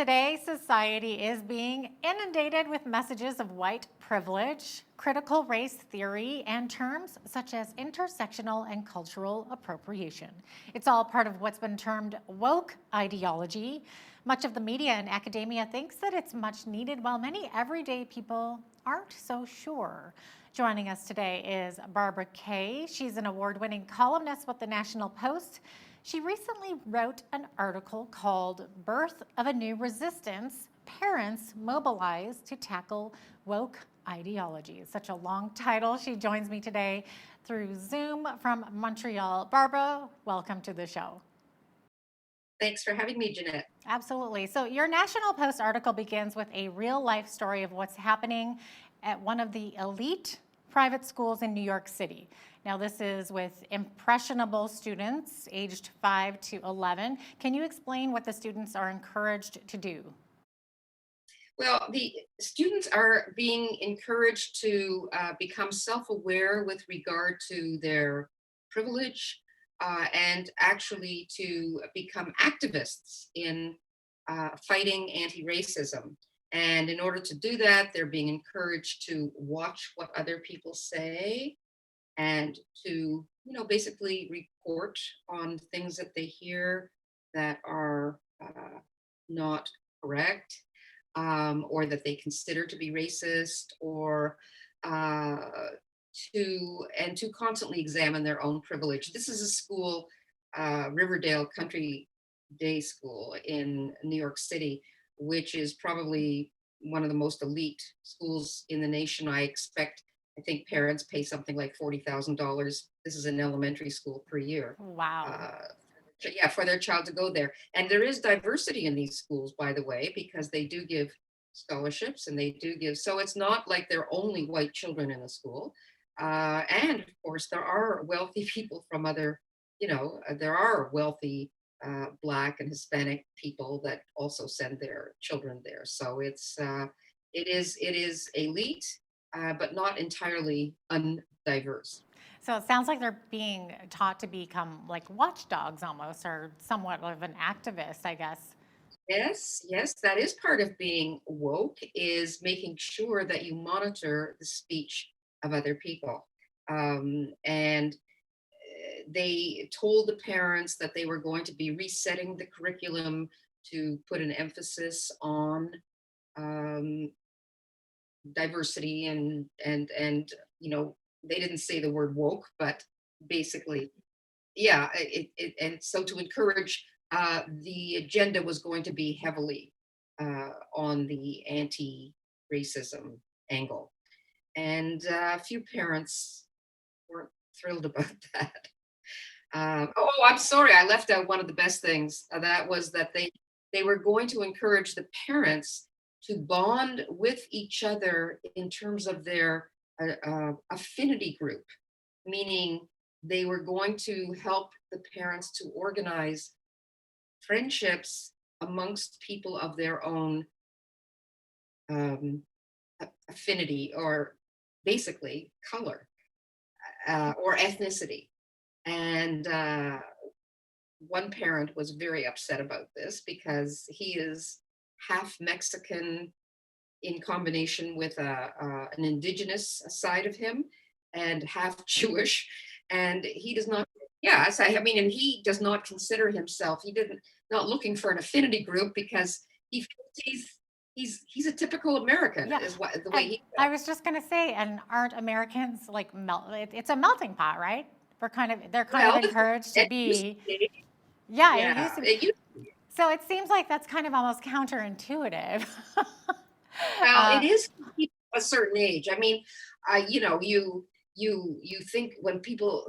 Today, society is being inundated with messages of white privilege, critical race theory, and terms such as intersectional and cultural appropriation. It's all part of what's been termed woke ideology. Much of the media and academia thinks that it's much needed, while many everyday people aren't so sure. Joining us today is Barbara Kay. She's an award-winning columnist with the National Post. She recently wrote an article called Birth of a New Resistance, Parents Mobilized to Tackle Woke Ideology. Such a long title. She joins me today through Zoom from Montreal. Barbara, welcome to the show. Thanks for having me, Jeanette. Absolutely. So your National Post article begins with a real life story of what's happening at one of the elite private schools in New York City. Now, this is with impressionable students aged 5 to 11. Can you explain what the students are encouraged to do? Well, the students are being encouraged to become self-aware with regard to their privilege and actually to become activists in fighting anti-racism. And in order to do that, they're being encouraged to watch what other people say and to, basically report on things that they hear that are not correct, or that they consider to be racist, or uh, to constantly examine their own privilege. This is a school, Riverdale Country Day School in New York City, which is probably one of the most elite schools in the nation. I think parents pay something like $40,000. This is an elementary school per year. Wow. Uh, yeah, for their child to go there. And there is diversity in these schools, by the way, because they do give scholarships and they do give, so it's not like they're only white children in the school. And of course, there are wealthy people from other, there are wealthy Black and Hispanic people that also send their children there. So it is elite, but not entirely undiverse. So it sounds like they're being taught to become like watchdogs almost, or somewhat of an activist, I guess. Yes, yes, that is part of being woke, is making sure that you monitor the speech of other people. And they told the parents that they were going to be resetting the curriculum to put an emphasis on um, diversity and they didn't say the word woke, but basically, yeah, and so to encourage, the agenda was going to be heavily on the anti-racism angle, and a few parents weren't thrilled about that. Oh, I'm sorry, I left out one of the best things. That was that they were going to encourage the parents to bond with each other in terms of their affinity group, meaning they were going to help the parents to organize friendships amongst people of their own um, affinity, or basically color, or ethnicity. And one parent was very upset about this because he is half Mexican in combination with an indigenous side of him, and half Jewish. And he does not, yes, I mean, and he does not consider himself, he didn't, not looking for an affinity group because he feels he's a typical American, Yeah. is what the way And he I feels. was just going to say, and aren't Americans like it's a melting pot, right? They're kind of Well, encouraged to it used be, to be, yeah, it used yeah, to be. it used to be. So it seems like that's kind of almost counterintuitive. Well, uh, it is for people a certain age. I mean, you think when people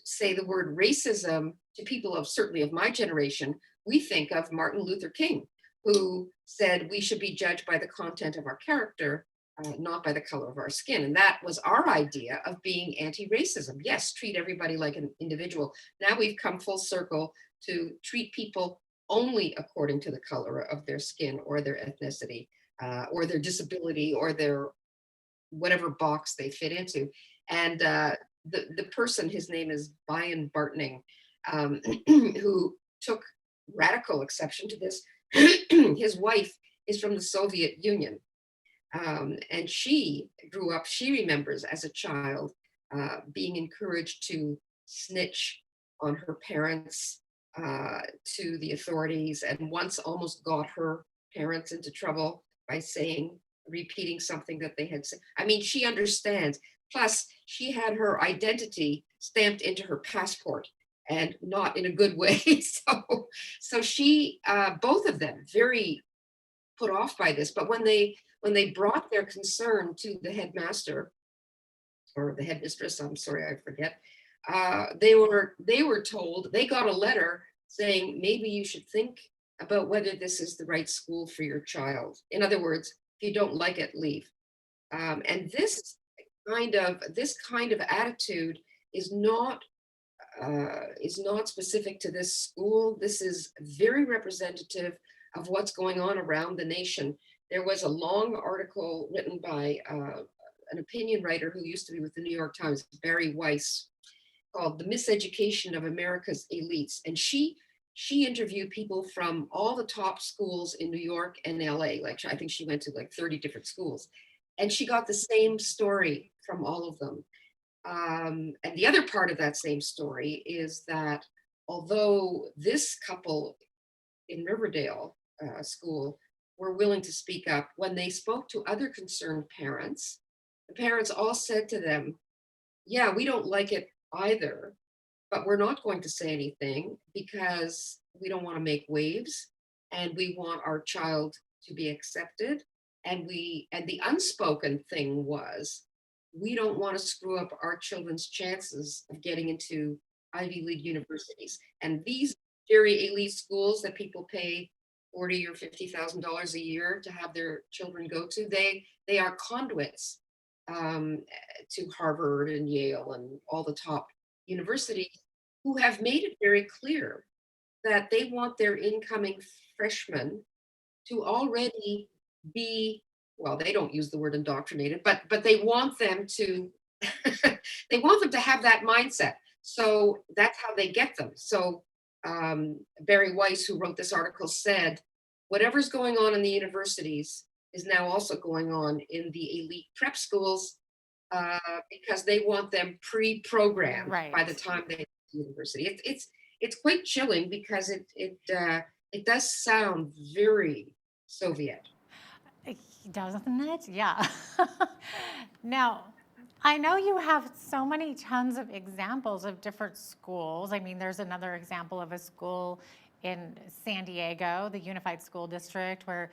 say the word racism to people of, certainly of my generation, we think of Martin Luther King, who said we should be judged by the content of our character, not by the color of our skin. And that was our idea of being anti-racism. Yes, treat everybody like an individual. Now we've come full circle to treat people only according to the color of their skin or their ethnicity, or their disability, or their whatever box they fit into. And the person, his name is Brian Bartning, who took radical exception to this, his wife is from the Soviet Union. And she grew up, she remembers as a child being encouraged to snitch on her parents to the authorities, and once almost got her parents into trouble by saying, repeating something that they had said. I mean, she understands. Plus, she had her identity stamped into her passport and not in a good way. So she, both of them, very put off by this. But when they brought their concern to the headmaster or the headmistress, I'm sorry, I forget, they were told, they got a letter saying maybe you should think about whether this is the right school for your child. In other words, if you don't like it, leave. And this kind of attitude is not specific to this school. This is very representative of what's going on around the nation. There was a long article written by an opinion writer who used to be with the New York Times, Barry Weiss, called "The Miseducation of America's Elites," and she interviewed people from all the top schools in New York and LA. Like, I think she went to like 30 different schools, and she got the same story from all of them. And the other part of that same story is that although this couple in Riverdale school were willing to speak up, when they spoke to other concerned parents, the parents all said to them, yeah, we don't like it either, but we're not going to say anything because we don't want to make waves, and we want our child to be accepted. And the unspoken thing was, we don't want to screw up our children's chances of getting into Ivy League universities. And these very elite schools that people pay 40 or $50,000 a year to have their children go to, they are conduits um, to Harvard and Yale and all the top universities, who have made it very clear that they want their incoming freshmen to already be, well, they don't use the word indoctrinated, but they want them to they want them to have that mindset. So that's how they get them. So Barry Weiss, who wrote this article, said whatever's going on in the universities is now also going on in the elite prep schools, because they want them pre-programmed by the Right. time they get to university. It's quite chilling because it does sound very Soviet. Doesn't it? Yeah. Now, I know you have so many tons of examples of different schools. I mean, there's another example of a school in San Diego, the Unified School District, where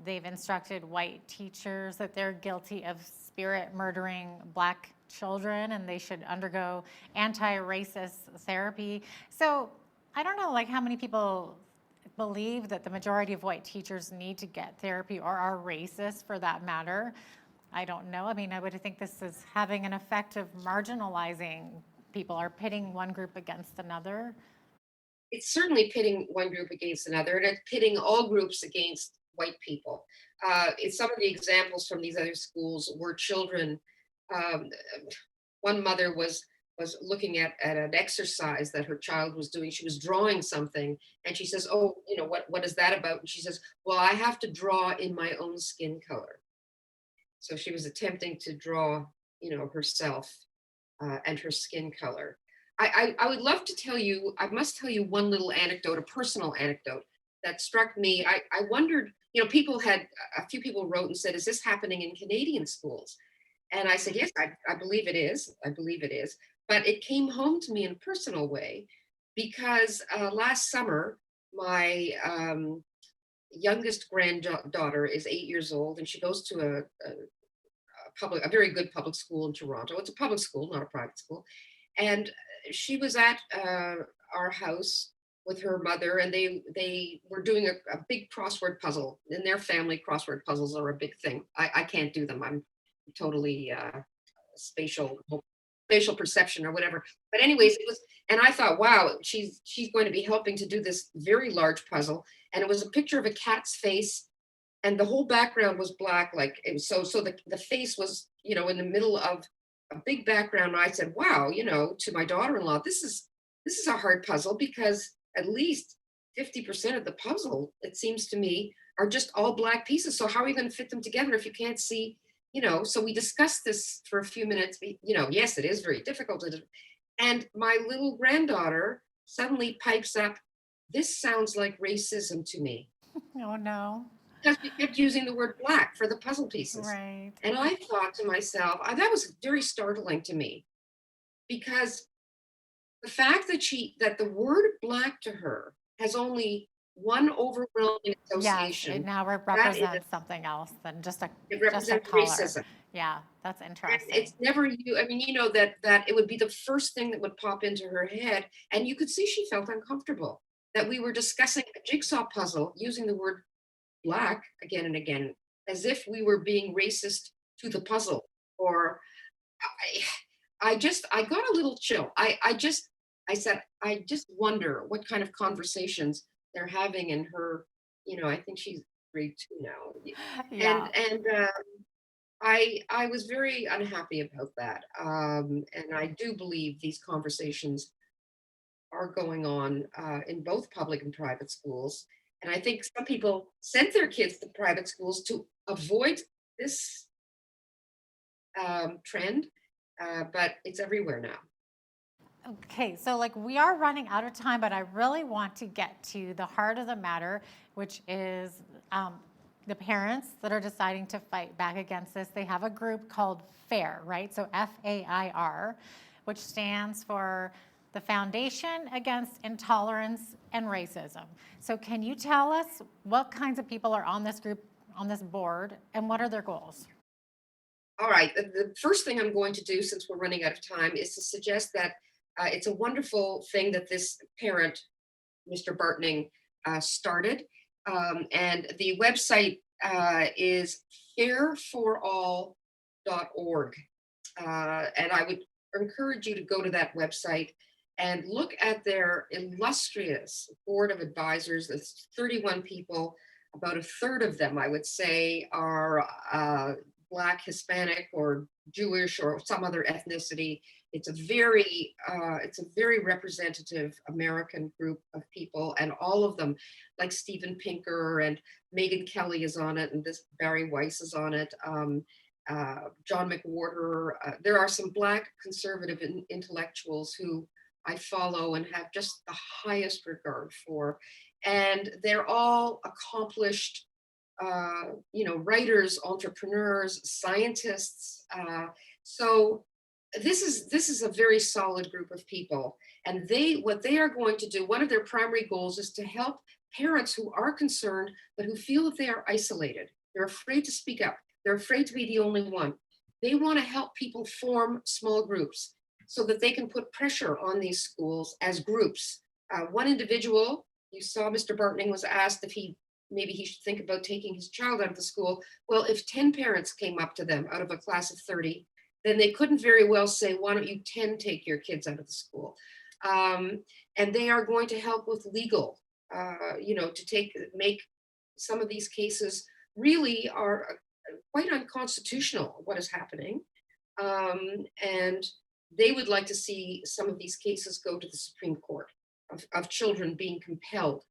they've instructed white teachers that they're guilty of spirit murdering black children and they should undergo anti-racist therapy. So I don't know, like how many people believe that the majority of white teachers need to get therapy or are racist for that matter. I don't know. I mean, I would think this is having an effect of marginalizing people or pitting one group against another. It's certainly pitting one group against another, and it's pitting all groups against white people. It's some of the examples from these other schools were children. Um, One mother was looking at an exercise that her child was doing. She was drawing something, and she says, "Oh, what is that about?" And she says, "Well, I have to draw in my own skin color." So she was attempting to draw, herself and her skin color. I would love to tell you, I must tell you one little anecdote, a personal anecdote that struck me. I wondered, a few people wrote and said, is this happening in Canadian schools? And I said, yes, I believe it is. I believe it is. But it came home to me in a personal way because last summer, my youngest granddaughter is 8 years old, and she goes to a very good public school in Toronto. It's a public school, not a private school. And she was at our house with her mother, and they were doing a big crossword puzzle. In their family, crossword puzzles are a big thing. I can't do them. I'm totally spatial spatial perception or whatever. But anyways, it was, and I thought, wow, she's going to be helping to do this very large puzzle. And it was a picture of a cat's face, and the whole background was black, like it was, so the face was, in the middle of a big background. And I said, wow, to my daughter-in-law, this is a hard puzzle, because at least 50% of the puzzle, it seems to me, are just all black pieces. So how are you going to fit them together if you can't see, So we discussed this for a few minutes. Yes, it is very difficult. And my little granddaughter suddenly pipes up, "This sounds like racism to me." Oh, no. Because we kept using the word black for the puzzle pieces. Right. And I thought to myself, that was very startling to me, because the fact that the word black to her has only one overwhelming Yes, it association, now that is represents something else than it just a represents color. racism. Yeah, that's And it's interesting. never you. I mean, that it would be the first thing that would pop into her head. And you could see she felt uncomfortable that we were discussing a jigsaw puzzle using the word black again and again, as if we were being racist to the puzzle. Or I got a little chill. I said, I just wonder what kind of conversations they're having in her, I think she's grade 2 now. Yeah. And I was very unhappy about that. And I do believe these conversations are going on in both public and private schools. And I think some people sent their kids to private schools to avoid this trend, but it's everywhere now. Okay, so like we are running out of time, but I really want to get to the heart of the matter, which is the parents that are deciding to fight back against this. They have a group called FAIR, right? So FAIR, which stands for the Foundation Against Intolerance and Racism. So can you tell us what kinds of people are on this group, on this board, and what are their goals? All right. The first thing I'm going to do, since we're running out of time, is to suggest that it's a wonderful thing that this parent, Mr. Bartning, started. And the website is fairforall.org. And I would encourage you to go to that website and look at their illustrious board of advisors. There's 31 people. About a third of them, I would say, are Black, Hispanic, or Jewish, or some other ethnicity. It's a very representative American group of people, and all of them, like Steven Pinker and Megan Kelly is on it, and this Barry Weiss is on it. John McWhorter. There are some Black conservative intellectuals who I follow and have just the highest regard for, and they're all accomplished, writers, entrepreneurs, scientists. So this is a very solid group of people, and what they are going to do. One of their primary goals is to help parents who are concerned but who feel that they are isolated. They're afraid to speak up. They're afraid to be the only one. They want to help people form small groups so that they can put pressure on these schools as groups. One individual, you saw Mr. Bartning, was asked if maybe he should think about taking his child out of the school. Well, if 10 parents came up to them out of a class of 30, then they couldn't very well say, why don't you 10 take your kids out of the school? And they are going to help with legal, to make some of these cases really are quite unconstitutional, what is happening. And they would like to see some of these cases go to the Supreme Court of children being compelled,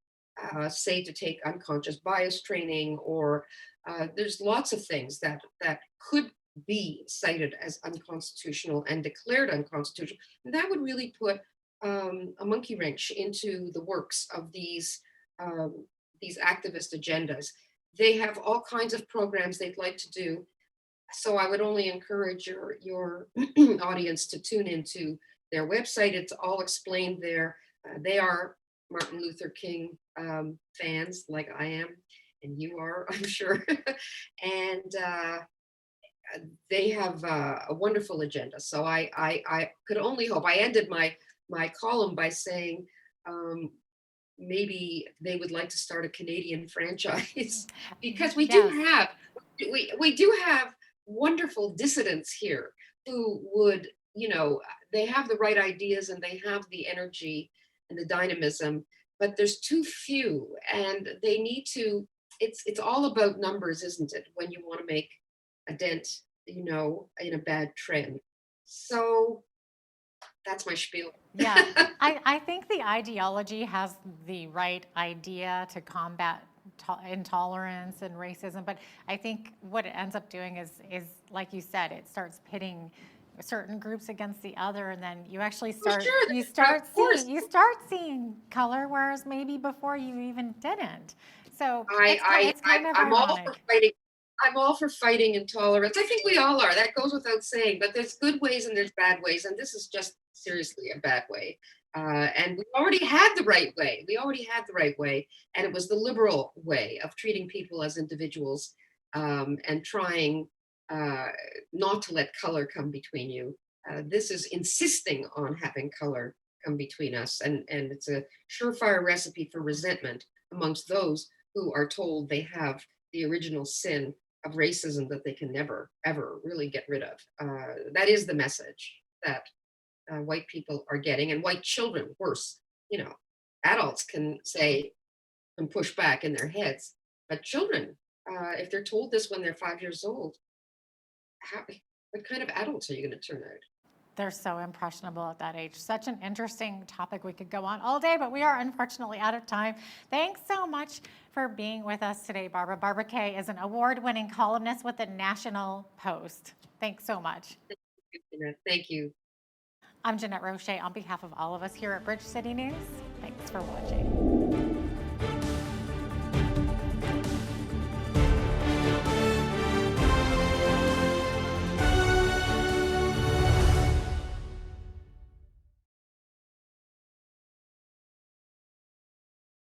say, to take unconscious bias training, or there's lots of things that could be cited as unconstitutional and declared unconstitutional. And that would really put a monkey wrench into the works of these activist agendas. They have all kinds of programs they'd like to do. So I would only encourage your audience to tune into their website. It's all explained there. They are Martin Luther King fans, like I am, and you are, I'm sure. And they have a wonderful agenda. So I could only hope. I ended my column by saying, maybe they would like to start a Canadian franchise, because Yes. we do have wonderful dissidents here who would, they have the right ideas and they have the energy and the dynamism, but there's too few, and they need to. It's all about numbers, isn't it? When you want to make a dent, in a bad trend. So that's my spiel. Yeah, I think the ideology has the right idea to combat intolerance and racism, but I think what it ends up doing is like you said, it starts pitting certain groups against the other, and then you actually For sure, of course. you start seeing color, whereas maybe before you even didn't. So it's kind of I'm all for ironic. fighting. I'm all for fighting intolerance. I think we all are. That goes without saying. But there's good ways and there's bad ways, and this is just seriously a bad way. And we already had the right way. We already had the right way, and it was the liberal way of treating people as individuals, and trying uh, not to let color come between you. This is insisting on having color come between us, and it's a surefire recipe for resentment amongst those who are told they have the original sin of racism that they can never, ever really get rid of. That is the message that white people are getting, and white children, worse. You know, adults can say and push back in their heads, but children, if they're told this when they're 5 years old, how, what kind of adults are you going to turn out? They're so impressionable at that age. Such an interesting topic. We could go on all day, but we are unfortunately out of time. Thanks so much for being with us today, Barbara. Barbara Kay is an award winning columnist with the National Post. Thanks so much. Thank you. I'm Jeanette Roche on behalf of all of us here at Bridge City News. Thanks for watching.